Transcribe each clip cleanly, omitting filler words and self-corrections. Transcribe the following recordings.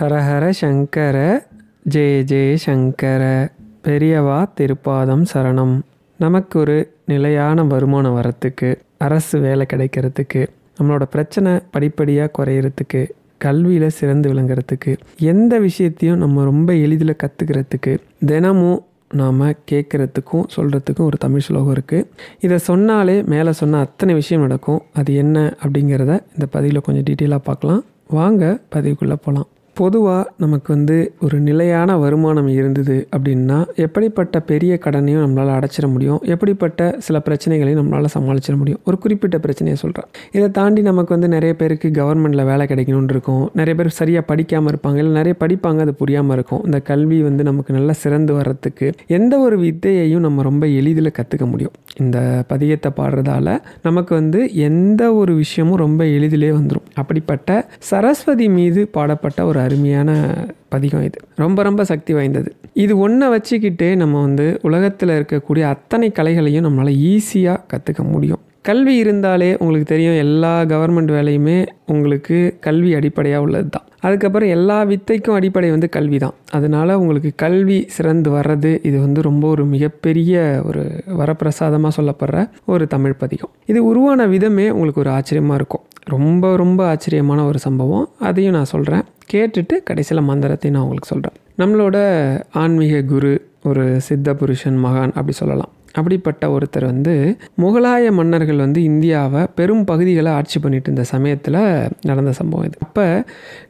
ஹரஹர சங்கர ஜெய ஜெய சங்கர பெரியவா திருப்பாதம் சரணம். நமக்கு ஒரு நிலையான வருமானம் வரத்துக்கு, அரசு வேலை கிடைக்கிறதுக்கு, நம்மளோட பிரச்சனை படிப்படியாக குறையிறதுக்கு, கல்வியில் சிறந்து விளங்குறதுக்கு, எந்த விஷயத்தையும் நம்ம ரொம்ப எளிதில் கற்றுக்கிறதுக்கு, தினமும் நாம் கேட்குறதுக்கும் சொல்கிறதுக்கும் ஒரு தமிழ் ஸ்லோகம் இருக்குது. இதை சொன்னாலே மேலே சொன்ன அத்தனை விஷயம் நடக்கும். அது என்ன அப்படிங்கிறத இந்த பதிவில் கொஞ்சம் டீட்டெயிலாக பார்க்கலாம். வாங்க பதிவுக்குள்ளே போகலாம். பொதுவாக நமக்கு ஒரு நிலையான வருமானம் இருந்தது அப்படின்னா எப்படிப்பட்ட பெரிய கடனையும் நம்மளால் அடைச்சிட முடியும், எப்படிப்பட்ட சில பிரச்சனைகளையும் நம்மளால் சமாளிச்சிட முடியும். ஒரு குறிப்பிட்ட பிரச்சனையை சொல்கிறேன். இதை தாண்டி நமக்கு நிறைய பேருக்கு கவர்மெண்ட்டில் வேலை கிடைக்கணும்னு இருக்கும். நிறைய பேர் சரியாக படிக்காமல் இருப்பாங்க, இல்லை நிறைய படிப்பாங்க, அது புரியாமல் இருக்கும். இந்த கல்வி நமக்கு நல்லா சிறந்து வர்றதுக்கு எந்த ஒரு வித்தையையும் நம்ம ரொம்ப எளிதில் கற்றுக்க முடியும். இந்த பதியத்தை பாடுறதால நமக்கு எந்த ஒரு விஷயமும் ரொம்ப எளிதிலே வந்துடும். அப்படிப்பட்ட சரஸ்வதி மீது பாடப்பட்ட ஒரு அருமையான பதிகம் இது. ரொம்ப ரொம்ப சக்தி வாய்ந்தது. இது ஒன்றை வச்சுக்கிட்டே நம்ம உலகத்தில் இருக்கக்கூடிய அத்தனை கலைகளையும் நம்மளால் ஈஸியாக கற்றுக்க முடியும். கல்வி இருந்தாலே உங்களுக்கு தெரியும், எல்லா கவர்மெண்ட் வேலையுமே உங்களுக்கு கல்வி அடிப்படையாக உள்ளது தான். அதுக்கப்புறம் எல்லா வித்தைக்கும் அடிப்படை கல்வி தான். அதனால் உங்களுக்கு கல்வி சிறந்து வர்றது இது ரொம்ப ஒரு மிகப்பெரிய ஒரு வரப்பிரசாதமாக சொல்லப்படுற ஒரு தமிழ் பதிகம். இது உருவான விதமே உங்களுக்கு ஒரு ஆச்சரியமாக இருக்கும். ரொம்ப ரொம்ப ஆச்சரியமான ஒரு சம்பவம். அதையும் நான் சொல்கிறேன், கேட்டுட்டு கடைசியில் மந்திரத்தையும் நான் உங்களுக்கு சொல்கிறேன். நம்மளோட ஆன்மீக குரு, ஒரு சித்த புருஷன், மகான் அப்படி சொல்லலாம். அப்படிப்பட்ட ஒருத்தர் முகலாய மன்னர்கள் இந்தியாவை பெரும் பகுதிகளை ஆட்சி பண்ணிட்டு இருந்த சமயத்தில் நடந்த சம்பவம் இது. அப்போ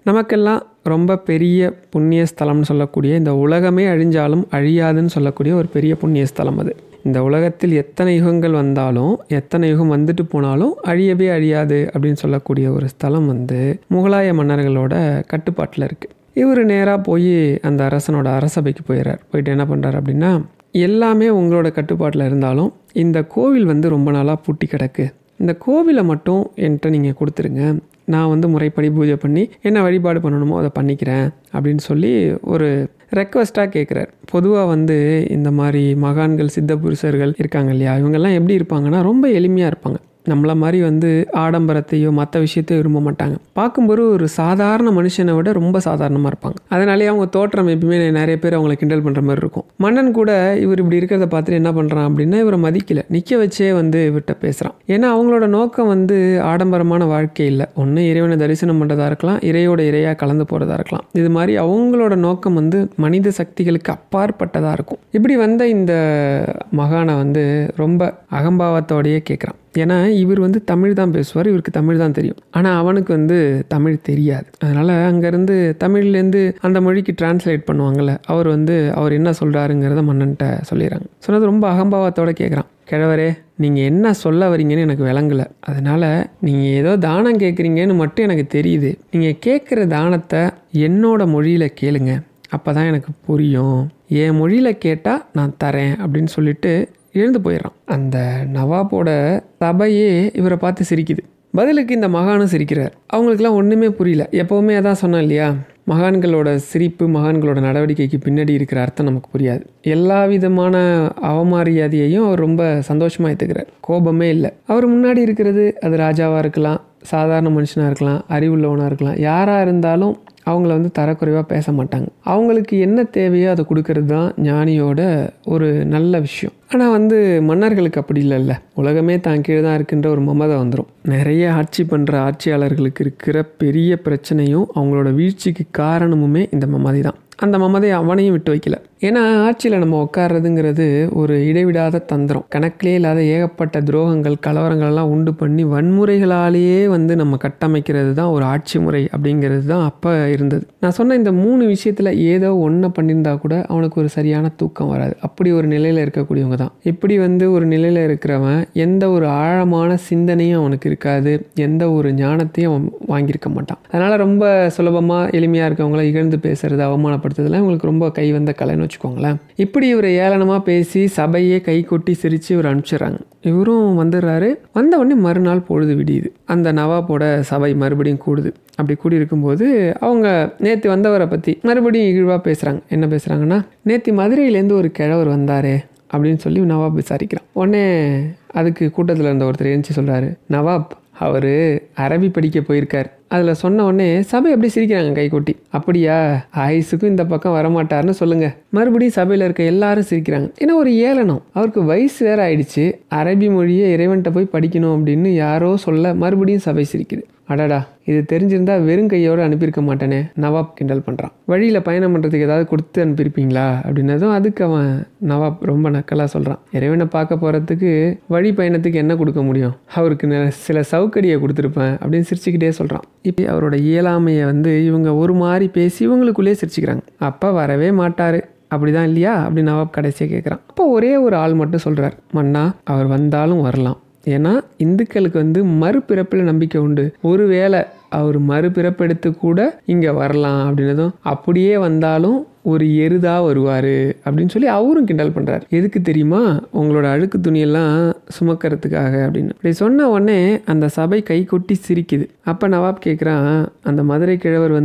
நமக்கெல்லாம் ரொம்ப பெரிய புண்ணிய ஸ்தலம்னு சொல்லக்கூடிய, இந்த உலகமே அழிஞ்சாலும் அழியாதுன்னு சொல்லக்கூடிய ஒரு பெரிய புண்ணிய ஸ்தலம் அது. இந்த உலகத்தில் எத்தனை யுகங்கள் வந்தாலும், எத்தனை யுகம் வந்துட்டு போனாலும் அழியவே அழியாது அப்படின்னு சொல்லக்கூடிய ஒரு ஸ்தலம் முகலாய மன்னர்களோட கட்டுப்பாட்டில் இருக்குது. இவர் நேராக போய் அந்த அரசனோட அரசபைக்கு போயிடுறார். போயிட்டு என்ன பண்ணுறார் அப்படின்னா, எல்லாமே உங்களோட கட்டுப்பாட்டில் இருந்தாலும் இந்த கோவில் ரொம்ப நாளாக பூட்டி கிடக்கு, இந்த கோவிலை மட்டும் என்கிட்ட நீங்கள் கொடுத்துருங்க, நான் முறைப்படி பூஜை பண்ணி என்ன வழிபாடு பண்ணணுமோ அதை பண்ணிக்கிறேன் அப்படின்னு சொல்லி ஒரு ரெக்வஸ்ட்டாக கேட்குறாரு. பொதுவாக இந்த மாதிரி மகான்கள், சித்த புருஷர்கள் இருக்காங்க இல்லையா, இவங்கெல்லாம் எப்படி இருப்பாங்கன்னா ரொம்ப எளிமையாக இருப்பாங்க. நம்மளை மாதிரி ஆடம்பரத்தையோ மற்ற விஷயத்தையோ விரும்ப மாட்டாங்க. பார்க்கும்போது ஒரு சாதாரண மனுஷனை விட ரொம்ப சாதாரணமாக இருப்பாங்க. அதனாலேயே அவங்க தோற்றம் எப்பயுமே நிறைய பேர் அவங்கள கிண்டல் பண்ணுற மாதிரி இருக்கும். மன்னன் கூட இவர் இப்படி இருக்கிறத பார்த்துட்டு என்ன பண்ணுறான் அப்படின்னா, இவரை மதிக்கலை, நிற்க வச்சே இவர்கிட்ட பேசுகிறான். ஏன்னா அவங்களோட நோக்கம் ஆடம்பரமான வாழ்க்கை இல்லை. ஒன்று இறைவனை தரிசனம் பண்ணுறதா இருக்கலாம், இறையோட இறையாக கலந்து போகிறதா இருக்கலாம். இது மாதிரி அவங்களோட நோக்கம் மனித சக்திகளுக்கு அப்பாற்பட்டதாக இருக்கும். இப்படி இந்த மகானை ரொம்ப அகம்பாவத்தோடையே கேட்குறான். ஏன்னா இவர் தமிழ் தான் பேசுவார், இவருக்கு தமிழ் தான் தெரியும். ஆனால் அவனுக்கு தமிழ் தெரியாது. அதனால் அங்கேருந்து தமிழ்லேருந்து அந்த மொழிக்கு டிரான்ஸ்லேட் பண்ணுவாங்கள்ல, அவர் என்ன சொல்கிறாருங்கிறத மன்னன்ட்ட சொல்லிடுறாங்க. சொன்னது ரொம்ப அகம்பாவத்தோடு கேட்குறான். கிழவரே, நீங்கள் என்ன சொல்ல வரீங்கன்னு எனக்கு விளங்கலை. அதனால் நீங்கள் ஏதோ தானம் கேட்குறீங்கன்னு மட்டும் எனக்கு தெரியுது. நீங்கள் கேட்குற தானத்தை என்னோட மொழியில் கேளுங்க, அப்போ தான் எனக்கு புரியும். என் மொழியில் கேட்டால் நான் தரேன் அப்படின்னு சொல்லிட்டு எழுந்து போயிடுறான். அந்த நவாபோட சபையே இவரை பார்த்து சிரிக்குது. பதிலுக்கு இந்த மகானும் சிரிக்கிறார். அவங்களுக்குலாம் ஒன்றுமே புரியல. எப்போவுமே அதான் சொன்னேன் இல்லையா, மகான்களோட சிரிப்பு, மகான்களோட நடவடிக்கைக்கு பின்னாடி இருக்கிற அர்த்தம் நமக்கு புரியாது. எல்லா விதமான அவமரியாதையையும் அவர் ரொம்ப சந்தோஷமாக ஏற்றுக்கிறார். கோபமே இல்லை. அவர் முன்னாடி இருக்கிறது அது ராஜாவாக இருக்கலாம், சாதாரண மனுஷனாக இருக்கலாம், அறிவுள்ளவனாக இருக்கலாம், யாராக இருந்தாலும் அவங்கள தரக்குறைவாக பேச மாட்டாங்க. அவங்களுக்கு என்ன தேவையோ அதை கொடுக்கறது தான் ஞானியோட ஒரு நல்ல விஷயம். ஆனால் மன்னர்களுக்கு அப்படி இல்லைல்ல. உலகமே தான் கீழே தான் இருக்குன்ற ஒரு மமதை வந்துடும். நிறைய ஆட்சி பண்ணுற ஆட்சியாளர்களுக்கு இருக்கிற பெரிய பிரச்சனையும் அவங்களோட வீழ்ச்சிக்கு காரணமுமே இந்த மமதை தான். அந்த மமதை அவனையும் விட்டு வைக்கல. ஏன்னா ஆட்சியில் நம்ம உட்கார்றதுங்கிறது ஒரு இடைவிடாத தந்திரம். கணக்கிலே இல்லாத ஏகப்பட்ட துரோகங்கள், கலவரங்கள்லாம் உண்டு பண்ணி வன்முறைகளாலேயே நம்ம கட்டமைக்கிறது தான் ஒரு ஆட்சி முறை அப்படிங்கிறது தான் அப்போ இருந்தது. நான் சொன்ன இந்த 3 விஷயத்தில் ஏதோ ஒன்றை பண்ணியிருந்தா கூட அவனுக்கு ஒரு சரியான தூக்கம் வராது. அப்படி ஒரு நிலையில் இருக்கக்கூடியவங்க தான். இப்படி ஒரு நிலையில் இருக்கிறவன் எந்த ஒரு ஆழமான சிந்தனையும் அவனுக்கு இருக்காது, எந்த ஒரு ஞானத்தையும் அவன் வாங்கியிருக்க மாட்டான். அதனால் ரொம்ப சுலபமாக எளிமையாக இருக்கவங்கள இகழ்ந்து பேசுறது, அவமானப்படுத்துறதுலாம் இவங்களுக்கு ரொம்ப கை வந்த கலைன்னு வச்சுக்கோங்களேன். இப்படி இவரை ஏளனமாக பேசி சபையே கை கொட்டி சிரித்து இவர் அனுப்பிச்சிடுறாங்க. இவரும் வந்துடுறாரு. வந்த உடனே மறுநாள் பொழுது விடியுது. அந்த நவாபோட சபை மறுபடியும் கூடுது. அப்படி கூடி இருக்கும்போது அவங்க நேற்று வந்தவரை பற்றி மறுபடியும் இழிவாக பேசுகிறாங்க. என்ன பேசுகிறாங்கன்னா, நேற்று மதுரையிலேருந்து ஒரு கிழவர் வந்தாரே அப்படின்னு சொல்லி நவாப் விசாரிக்கிறான். உடனே அதுக்கு கூட்டத்தில் இருந்த ஒருத்தர் எழுந்துச்சு சொல்கிறாரு, நவாப், அவர் அரபி படிக்க போயிருக்கார். அதில் சொன்ன உடனே சபை அப்படியே சிரிக்கிறாங்க கைகொட்டி. அப்படியா, ஆயுசுக்கும் இந்த பக்கம் வரமாட்டார்னு சொல்லுங்கள். மறுபடியும் சபையில் இருக்க எல்லாரும் சிரிக்கிறாங்க. ஏன்னா ஒரு ஏளனம், அவருக்கு வயசு வேறு ஆயிடுச்சு, அரபி மொழியை இறைவன்கிட்ட போய் படிக்கணும் அப்படின்னு யாரோ சொல்ல மறுபடியும் சபை சிரிக்குது. அடடா, இது தெரிஞ்சிருந்தா வெறும் கையோடு அனுப்பியிருக்க மாட்டேனே, நவாப் கிண்டல் பண்ணுறான். வழியில் பயணம் பண்ணுறதுக்கு ஏதாவது கொடுத்து அனுப்பியிருப்பீங்களா அப்படின்னதும் அதுக்கு அவன் நவாப் ரொம்ப நக்கலாக சொல்கிறான். இறைவனை பார்க்க போகிறதுக்கு வழி பயணத்துக்கு என்ன கொடுக்க முடியும், அவருக்கு சில சவுக்கடியை கொடுத்துருப்பேன் அப்படின்னு சிரிச்சுக்கிட்டே சொல்கிறான். இப்போ அவரோட இயலாமையை இவங்க ஒரு மாதிரி பேசி இவங்களுக்குள்ளேயே சிரிச்சுக்கிறாங்க. அப்போ வரவே மாட்டார் அப்படிதான் இல்லையா அப்படின்னு நவாப் கடைசியாக கேட்குறான். அப்போ ஒரே ஒரு ஆள் மட்டும் சொல்கிறார், மன்னா அவர் வந்தாலும் வரலாம். ஏன்னா இந்துக்களுக்கு மறுபிறப்பில் நம்பிக்கை உண்டு. ஒருவேளை அவர் மறுபிறப்பெடுத்து கூட இங்கே வரலாம் அப்படின்னதும், அப்படியே வந்தாலும் ஒரு எருதாக வருவார் அப்படின்னு சொல்லி அவரும் கிண்டல் பண்ணுறாரு. எதுக்கு தெரியுமா, உங்களோட அழுக்கு துணியெல்லாம் சுமக்கிறதுக்காக அப்படின்னு. இப்படி சொன்ன உடனே அந்த சபை கை கொட்டி சிரிக்குது. அப்போ நவாப் கேட்குறான், அந்த மதுரை கிழவர்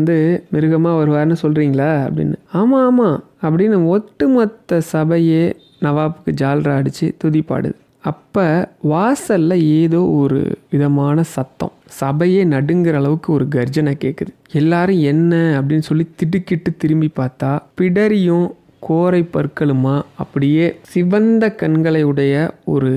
மிருகமாக வருவார்னு சொல்கிறீங்களா அப்படின்னு. ஆமாம் ஆமாம் அப்படின்னு ஒட்டுமொத்த சபையே நவாப்புக்கு ஜால்ரா அடித்து துதிப்பாடுது. அப்போ வாசலில் ஏதோ ஒரு விதமான சத்தம், சபையே நடுங்கிற அளவுக்கு ஒரு கர்ஜனை கேட்குது. எல்லாரும் என்ன அப்படின்னு சொல்லி திடுக்கிட்டு திரும்பி பார்த்தா பிடரியும் கோரை பற்களுமா அப்படியே சிவந்த கண்களை உடைய ஒரு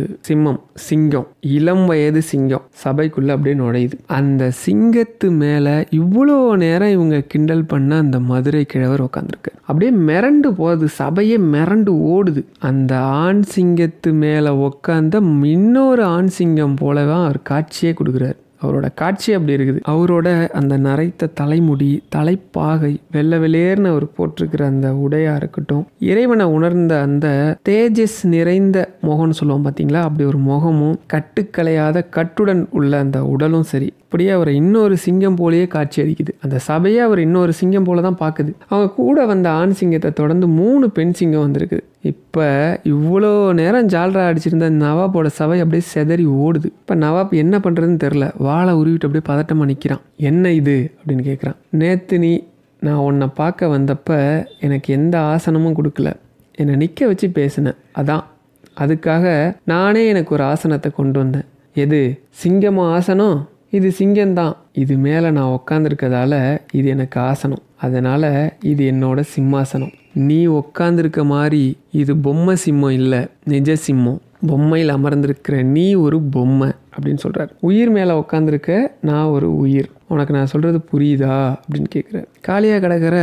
சிங்கம், இளம் வயது சிங்கம் சபைக்குள்ளே அப்படியே நுழையுது. அந்த சிங்கத்து மேலே இவ்வளோ நேரம் இவங்க கிண்டல் பண்ண அந்த மதுரை கிழவர் உட்காந்துருக்கு. அப்படியே மிரண்டு போகுது, சபையே மிரண்டு ஓடுது. அந்த ஆண் சிங்கத்து மேலே உட்காந்த இன்னொரு ஆண் சிங்கம் போலதான் அவர் காட்சியே கொடுக்குறாரு. அவரோட காட்சி அப்படி இருக்குது. அவரோட அந்த நரைத்த தலைமுடி, தலைப்பாகை, வெள்ளை வெளியேர்னு அவர் போட்டிருக்கிற அந்த உடையா இருக்கட்டும், இறைவனை உணர்ந்த அந்த தேஜஸ் நிறைந்த முகம்னு சொல்லுவோம் பார்த்தீங்களா, அப்படி ஒரு முகமும் கட்டுக்கலையாத கட்டுடன் உள்ள அந்த உடலும் சரி, அப்படியே அவரை இன்னொரு சிங்கம் போலேயே காட்சி அளிக்குது. அந்த சபையை அவர் இன்னொரு சிங்கம் போல தான் பார்க்குது. அவங்க கூட வந்த ஆண் சிங்கத்தை தொடர்ந்து 3 பெண் சிங்கம் வந்திருக்குது. இப்போ இவ்வளோ நேரம் ஜால்ரா அடிச்சிருந்த நவாப்போட சபை அப்படியே செதறி ஓடுது. இப்போ நவாப் என்ன பண்ணுறதுன்னு தெரில, வாழை உருவிட்டு அப்படியே பதட்டமாக நிற்கிறான். என்ன இது அப்படின்னு கேட்குறான். நேற்று நான் உன்னை பார்க்க வந்தப்போ எனக்கு எந்த ஆசனமும் கொடுக்கல, என்னை நிற்க வச்சு பேசினேன், அதுக்காக நானே எனக்கு ஒரு ஆசனத்தை கொண்டு வந்தேன். எது சிங்கமா ஆசனம்? இது சிங்கம்தான். இது மேலே நான் உக்காந்துருக்கதால இது எனக்கு ஆசனம், அதனால் இது என்னோட சிம்மாசனம். நீ உக்காந்துருக்க மாதிரி இது பொம்மை சிம்மம் இல்லை, நிஜ சிம்மம். பொம்மையில் அமர்ந்திருக்கிற நீ ஒரு பொம்மை அப்படின்னு சொல்கிறார். உயிர் மேலே உக்காந்துருக்க நான் ஒரு உயிர். உனக்கு நான் சொல்கிறது புரியுதா அப்படின்னு கேட்குறேன். காலியாக கிடக்கிற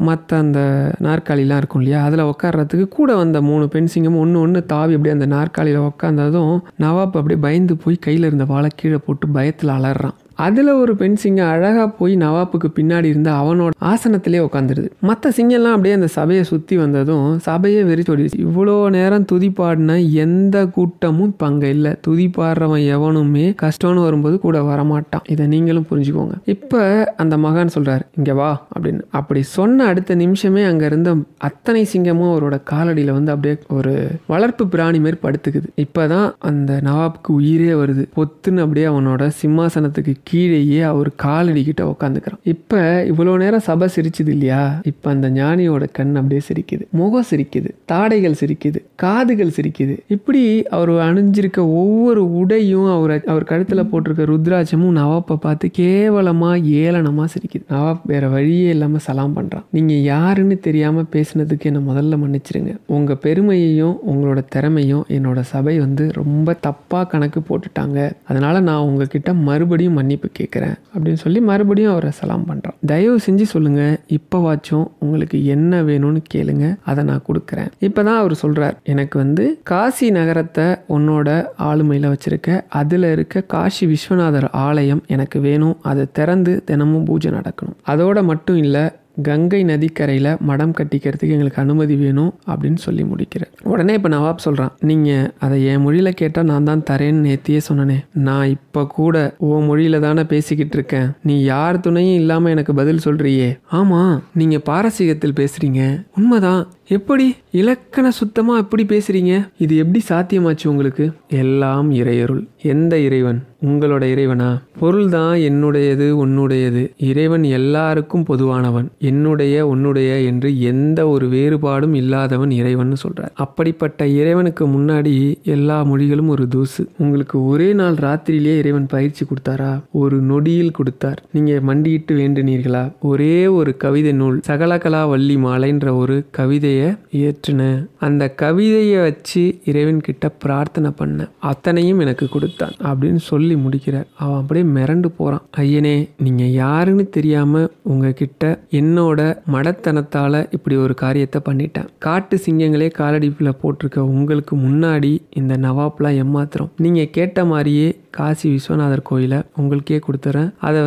மற்ற அந்த நாற்காலிலாம் இருக்கும் இல்லையா, அதில் உட்கார்றதுக்கு கூட வந்த 3 பெண் சிங்கம் ஒன்று தாவி அப்படியே அந்த நாற்காலியில் உட்காந்ததும் நவாப் அப்படியே பயந்து போய் கையில் இருந்த வாழை கீழே போட்டு பயத்தில் அலறான். அதில் ஒரு பெண் சிங்கம் அழகாக போய் நவாப்புக்கு பின்னாடி இருந்து அவனோட ஆசனத்திலே உட்காந்துருது. மற்ற சிங்கம்லாம் அப்படியே அந்த சபையை சுற்றி வந்ததும் சபையே வெறிச்சோடிடுச்சு. இவ்வளோ நேரம் துதிப்பாடின எந்த கூட்டமும் இப்போ அங்கே இல்லை. துதிப்பாடுறவன் எவனுமே கஷ்டம்னு வரும்போது கூட வரமாட்டான். இதை நீங்களும் புரிஞ்சுக்கோங்க. இப்போ அந்த மகான் சொல்கிறார், இங்கே வா அப்படின்னு. அப்படி சொன்ன அடுத்த நிமிஷமே அங்கே இருந்த அத்தனை சிங்கமும் அவரோட காலடியில் அப்படியே ஒரு வளர்ப்பு பிராணி மாதிரி படுத்துக்குது. இப்போ தான் அந்த நவாப்புக்கு உயிரே வருது. பொத்துன்னு அப்படியே அவனோட சிம்மாசனத்துக்கு கீழேயே அவர் காலடிக்கிட்ட உட்காந்துக்கிறான். இப்போ இவ்வளோ நேரம் சபை சிரிச்சுது இல்லையா, இப்போ அந்த ஞானியோட கண் அப்படியே சிரிக்குது, முகம் சிரிக்குது, தாடைகள் சிரிக்குது, காதுகள் சிரிக்குது. இப்படி அவர் அணிஞ்சிருக்க ஒவ்வொரு உடையும் அவர் கழுத்தில் போட்டிருக்க ருத்ராட்சமும் நவாப்பை பார்த்து கேவலமாக ஏளனமாக சிரிக்குது. நவாப் வேற வழியே இல்லாமல் சலாம் பண்ணுறான். நீங்கள் யாருன்னு தெரியாமல் பேசினதுக்கு என்னை முதல்ல மன்னிச்சிருங்க. உங்கள் பெருமையையும் உங்களோட திறமையும் என்னோட சபை ரொம்ப தப்பாக கணக்கு போட்டுட்டாங்க. அதனால் நான் உங்ககிட்ட மறுபடியும் மன்னிப்பு கேட்குறேன் அப்படின்னு சொல்லி மறுபடியும் அவரை சலாம் பண்ணுறான். தயவு செஞ்சு சொல்லுங்கள், இப்போவாச்சும் உங்களுக்கு என்ன வேணும்னு கேளுங்க, அதை நான் கொடுக்குறேன். இப்போ தான் அவர் சொல்கிறார், எனக்கு காசி நகரத்தை உன்னோட ஆளுமையில் வச்சுருக்க, அதில் இருக்க காசி விஸ்வநாதர் ஆலயம் எனக்கு வேணும். அதை திறந்து தினமும் பூஜை நடக்கணும். அதோட மட்டும் இல்லை, கங்கை நதிக்கரையில் மடம் கட்டிக்கிறதுக்கு எங்களுக்கு அனுமதி வேணும் அப்படின்னு சொல்லி முடிக்கிறேன். உடனே இப்போ நவாப் சொல்கிறான், நீங்கள் அதை என் மொழியில் கேட்டால் நான் தான் தரேன்னு நேத்தியே சொன்னனே, நான் இப்போ கூட ஓ மொழியில் தானே பேசிக்கிட்டு இருக்கேன். நீ யார் துணையும் இல்லாமல் எனக்கு பதில் சொல்கிறியே. ஆமாம், நீங்கள் பாரசீகத்தில் பேசுகிறீங்க, உண்மைதான். எப்படி இலக்கண சுத்தமாக எப்படி பேசுகிறீங்க? இது எப்படி சாத்தியமாச்சு உங்களுக்கு? எல்லாம் இறையருள். எந்த இறைவன்? உங்களோட இறைவனா? பொருள் தான் என்னுடையது உன்னுடையது. இறைவன் எல்லாருக்கும் பொதுவானவன். என்னுடைய உன்னுடைய என்று எந்த ஒரு வேறுபாடும் இல்லாதவன் இறைவன் சொல்றார். அப்படிப்பட்ட இறைவனுக்கு முன்னாடி எல்லா மொழிகளும் ஒரு தூசு. உங்களுக்கு ஒரே நாள் ராத்திரியிலேயே இறைவன் பயிற்சி கொடுத்தாரா? ஒரு நொடியில் கொடுத்தார். நீங்க மண்டியிட்டு வேண்டினீர்களா? ஒரே ஒரு கவிதை நூல் சகலகலா வள்ளி மாலைன்ற ஒரு கவிதையை இயற்றின. அந்த கவிதையை வச்சு இறைவன் கிட்ட பிரார்த்தனை பண்ண, அத்தனையும் எனக்கு கொடுத்தான் அப்படின்னு சொல்லி முடிக்கிறார். அவன் அப்படியே மிரண்டு போறான். ஐயனே, நீங்க யாருன்னு தெரியாம உங்ககிட்ட என்னோட மடத்தனத்தால இப்படி ஒரு காரியத்தை பண்ணிட்டேன். காட்டு சிங்கங்களே காலடிப்புல போட்டிருக்க உங்களுக்கு முன்னாடி இந்த நவாப்லாம் ஏமாத்திரம். நீங்க கேட்ட மாதிரியே காசி விஸ்வநாதர் கோயிலை உங்களுக்கே கொடுத்துறேன். அதை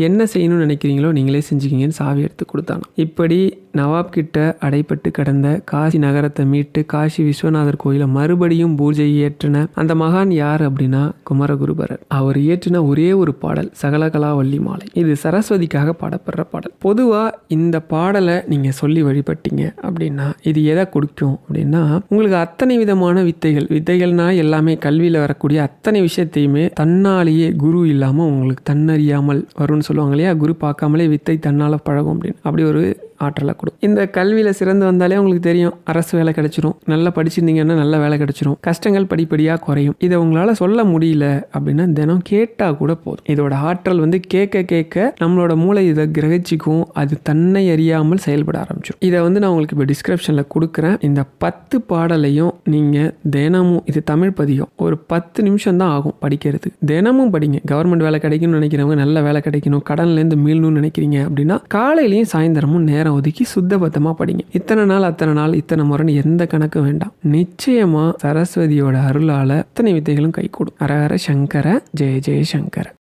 என்ன செய்யணும்னு நினைக்கிறீங்களோ நீங்களே செஞ்சுக்கிங்கன்னு சாவி எடுத்து கொடுத்தானோ. இப்படி நவாப் கிட்ட அடைப்பட்டு கிடந்த காசி நகரத்தை மீட்டு காசி விஸ்வநாதர் கோயிலை மறுபடியும் பூஜை ஏற்றின அந்த மகான் யார் அப்படின்னா குமரகுருபரர். அவர் இயற்றின ஒரே ஒரு பாடல் சகலகலா வள்ளி மாலை. இது சரஸ்வதிக்காக பாடப்படுற பாடல். பொதுவா இந்த பாடலை நீங்க சொல்லி வழிபட்டீங்க அப்படின்னா இது எதை கொடுக்கும் அப்படின்னா, உங்களுக்கு அத்தனை விதமான வித்தைகள்னா எல்லாமே கல்வியில வரக்கூடிய அத்தனை விஷயத்தையுமே தன்னாலேயே குரு இல்லாம உங்களுக்கு தன்னறியாமல் வரும்னு சொல்லுவாங்க இல்லையா? குரு பார்க்காமலே வித்தை தன்னால பழகும் அப்படின்னு. அப்படி ஒரு ஆற்றலை கொடுக்கும். இந்த கல்வியில் சிறந்து வந்தாலே உங்களுக்கு தெரியும், அரசு வேலை கிடைச்சிரும். நல்லா படிச்சிருந்தீங்கன்னா நல்ல வேலை கிடைச்சிரும். கஷ்டங்கள் படிப்படியாக குறையும். இதை உங்களால் சொல்ல முடியல அப்படின்னா தினம் கேட்டால் கூட போதும். இதோட ஆற்றல் கேட்க கேட்க நம்மளோட மூளை இதை கிரகிச்சிக்கும். அது தன்னை அறியாமல் செயல்பட ஆரம்பிச்சிடும். இதை நான் உங்களுக்கு இப்போ டிஸ்கிரிப்ஷனில் கொடுக்குறேன். இந்த 10 பாடலையும் நீங்கள் தினமும், இது தமிழ் பதிகம், ஒரு 10 நிமிஷம் தான் ஆகும் படிக்கிறதுக்கு. தினமும் படிங்க. கவர்மெண்ட் வேலை கிடைக்கணும்னு நினைக்கிறவங்க, நல்ல வேலை கிடைக்கணும், கடன்லேருந்து மீளணும்னு நினைக்கிறீங்க அப்படின்னா காலையிலையும் சாயந்தரமும் நேரம் ஒதுக்கி சுத்தபத்தமா படிங்க. இத்தனை நாள் அத்தனை நாள் இத்தனை முறைன்னு எந்த கணக்கும் வேண்டாம். நிச்சயமா சரஸ்வதியோட அருளால அத்தனை வித்தைகளும் கைகூடும். ஹர ஹர சங்கர, ஜெய ஜெய சங்கர.